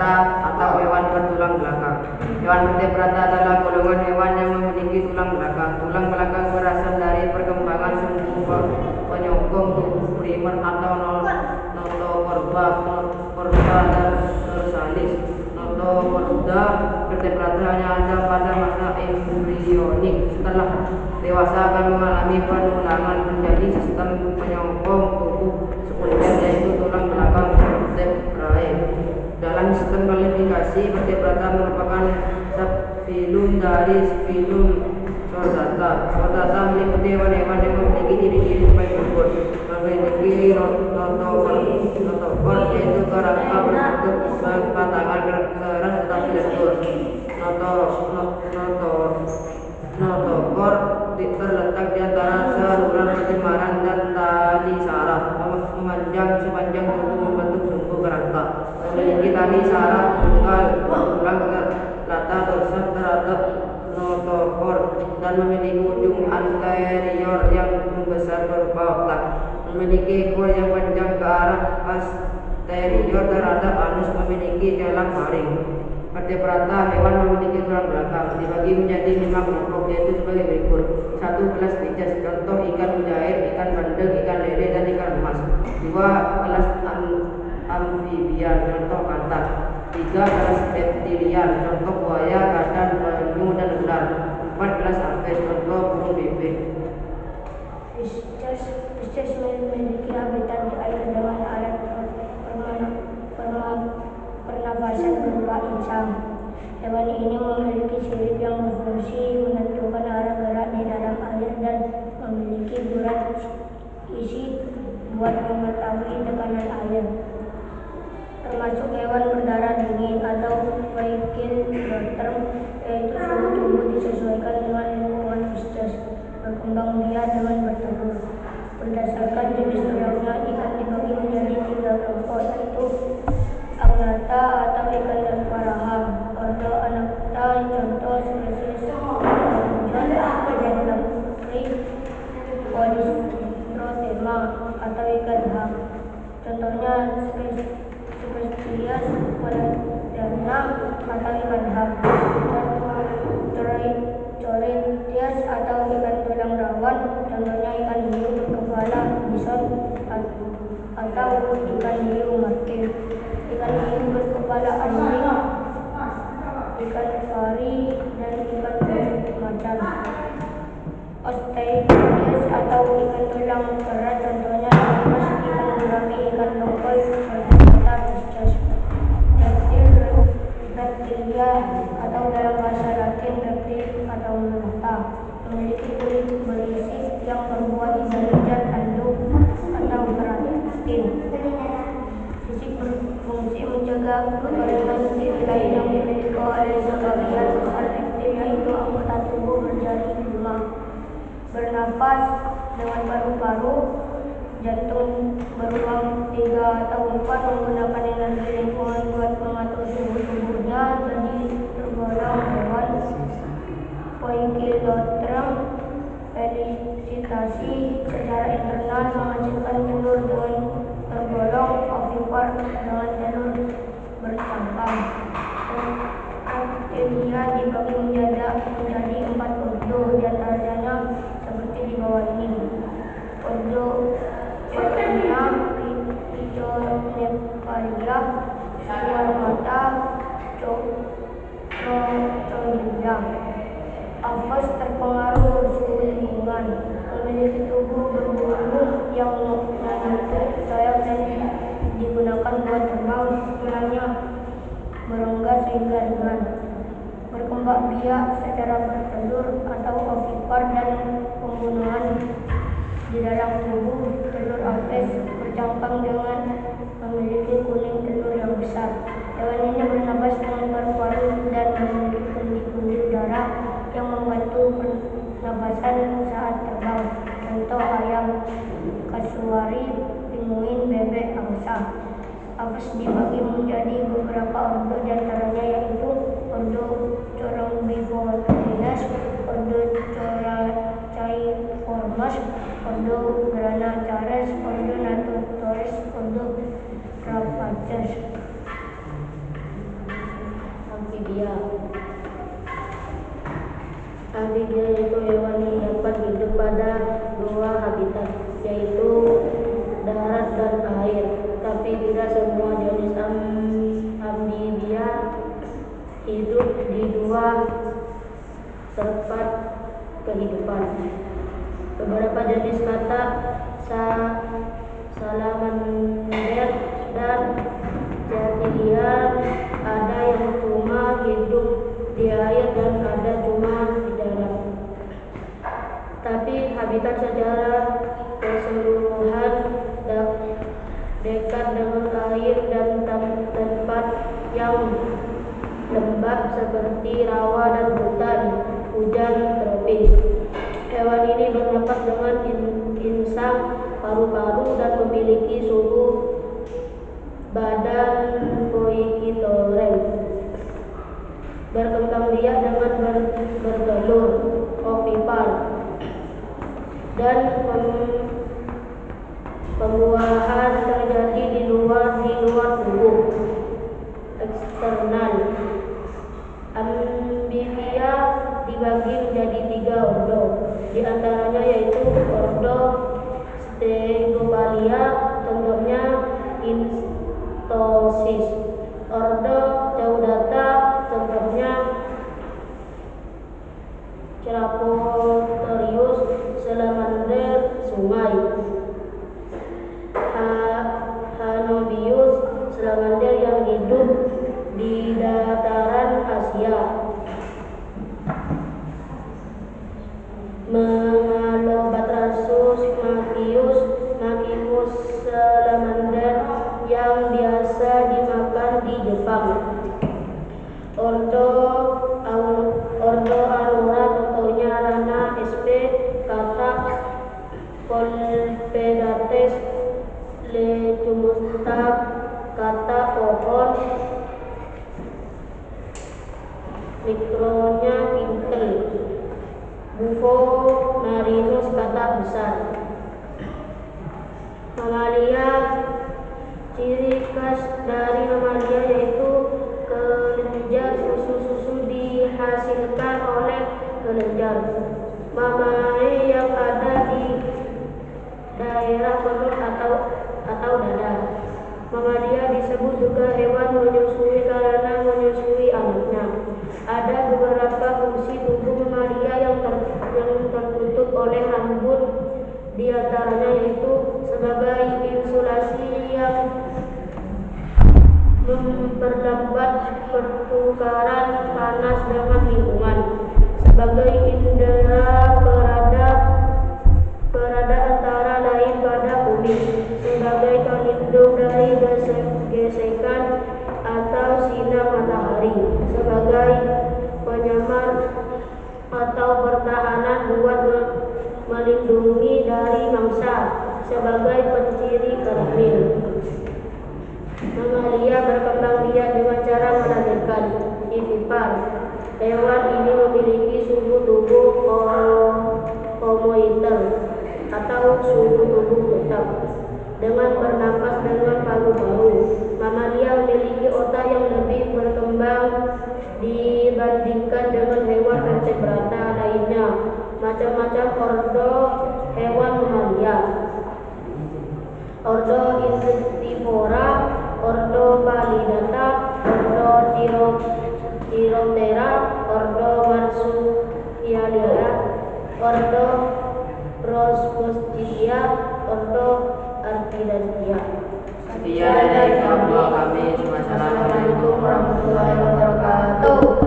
vertebrata atau hewan bertulang belakang. Hewan vertebrata adalah golongan hewan yang memiliki tulang belakang. Tulang belakang berasal dari perkembangan sumbu penyokong tubuh primer atau notochorda dorsalis. Notochorda vertebrata hanya ada pada masa embrionik. Setelah dewasa akan mengalami penulangan menjadi sistem penyokong tubuh sekunder, yaitu tulang belakang vertebrae. Dalam sistem klasifikasi, vertebrata merupakan subfilum dari filum Chordata. Chordata meliputi hewan-hewan yang memiliki ciri-ciri sebagai berikut: memiliki notochord, yaitu kerangka berbentuk batangan keras tetapi lentur. Notochord terletak di antara saluran pencemaran dan tali saraf, memanjang sepanjang tubuh membentuk sumbu kerangka. Memiliki tali saraf tunggal berulang ke latar dorsal terhadap notochord dan memiliki ujung anterior yang membesar berupa otak. Memiliki ekor yang panjang ke arah posterior terhadap anus. Memiliki jalan faring. Vertebrata hewan memiliki tulang belakang dibagi menjadi 5 kelompok, yaitu sebagai berikut: 1. Kelas spesies, contoh ikan mujair, ikan bandeng, ikan lele, dan ikan emas. 2. Kelas amfibian, contoh katak. 3. Kelas reptilian, contoh buaya, kadal, penyu, dan ular. 4. Kelas apes, contoh burung bebek. Spesies memiliki habitat di air dengan alat pernafasan berupa insang. Hewan ini memiliki sirip yang berfungsi menentukan arah gerak di dalam air dan memiliki burat isi buat mengetahui tekanan air. Termasuk hewan berdarah dingin atau Poikiloderm, yaitu suhu tubuh disesuaikan dengan lingkungan spesies. Berkembang biak dengan bertelur. Berdasarkan jenis tulangnya, ikan dibagi menjadi 3 kelompok, yaitu Agnatha atau ikan Paraha, ordo Anacta, contoh spesies Lonjon, Genepri, Polystrotema atau ikan ham, contohnya spesies Paladana atau ikan ham, Coryptes atau ikan tulang rawan, contohnya ikan hiu berkepala bison atau ikan hiu martin. Ikan hiu berkepala anjing, ikan pari, dan ikan macan. Osteichthyes atau ikan tulang keras, contohnya ikan mas, ikan gurami, ikan tongkol, vertebrata spesies. Reptilia atau dalam bahasa Latin reptil atau melata, memiliki kulit berisik yang terbuat dari zat tanduk atau keratin. Sisik berfungsi menjaga kekeringan diri lain yang dimiliki oleh sebagian besar reptil, yaitu anggota tubuh berjari 5. Bernapas dengan paru-paru, jantung berulang 3 atau 4, menggunakan energi lingkungan buat mengatur suhu tubuhnya. Jadi tergolong hewan Poikiloderm. Felisitasi secara internal menghasilkan telur dengan tergolong ovipar dengan telur bercangkang. Reptilia dibagi menjadi 4 ordo, diantaranya seperti di bawah ini: ordo Phelina, Rhizonepalia, Squamata, Cochodia. Apes terpengaruh suhu lingkungan, memiliki tubuh berbulu yang membentuk sayap dan digunakan buat terbang, kiranya berenggas sehingga ringan. Berkembang biak secara bertelur atau ovipar dan pembunuhan di dalam tubuh. Telur apes bercangkang dengan memiliki kuning telur yang besar. Hewan ini bernapas dengan paru-paru dan memiliki kendi-kendi udara yang membantu pernapasan saat terbang. Contoh ayam, kasuari, pinguin, bebek, angsa. Apes dibagi menjadi beberapa ordo, diantaranya yaitu ordo Corombiformes, ordo Coracaiformes, ordo Granachares, ordo Natotores, ordo Rapaces. kehidupan. Beberapa jenis kata salamander dan reptilian ada yang cuma hidup di air dan ada cuma di darat. Tapi habitat secara keseluruhan dekat dengan air dan tempat yang lembab seperti rawa dan hutan hujan tropis. Hewan ini bernapas dengan insang paru-paru dan memiliki suhu badan poikilogram. Berkembang biak dengan bertelur ovipar dan pembuahan terjadi di luar tubuh eksternal. Ambivia dibagi menjadi 3 ordo, di antaranya yaitu ordo Stegobalia, contohnya Instosis, ordo Caudata, contohnya Cerapotorius, salamander sungai, Hanobius, salamander yang hidup di dataran Asia, Megalobatrasus macius, salamander yang biasa dimakan di Jepang, ordo Anura, contohnya Rana sp, kata Colpedates, Lecumusta, kata pohon, mikronya pintel, Bufo marinus, kata besar. Mamalia, ciri khas dari mamalia yaitu kelenjar, susu dihasilkan oleh kelenjar. Mamae yang ada di daerah perut atau dada. Mamalia disebut juga hewan menyusui karena menyusui anaknya. Ada beberapa fungsi tubuh mamalia yang tertutup oleh rambut, di antaranya yaitu sebagai insulasi yang memperlambat pertukaran panas dengan lingkungan, sebagai indera perada antara lain pada bumi, sebagai pelindung dari gesekan atau sinar matahari, sebagai penyamar atau pertahanan buat melindungi dari mangsa, sebagai penciri kehamilan. Mamalia berkembang biak dengan cara melahirkan. Ovipar. Hewan ini memiliki suhu tubuh homoitel atau suhu tubuh tetap, dengan bernapas dengan paru-paru. Mamalia memiliki otak yang lebih berkembang dibandingkan dengan hewan vertebrata lainnya. Macam-macam ordo hewan mamalia: ordo Insectivora, ordo Palidata, ordo Chiroptera, ordo Marsupialia, ordo Rosboscia, ordo Artidaria. Sekian dari kami. Wassalamualaikum warahmatullahi wabarakatuh.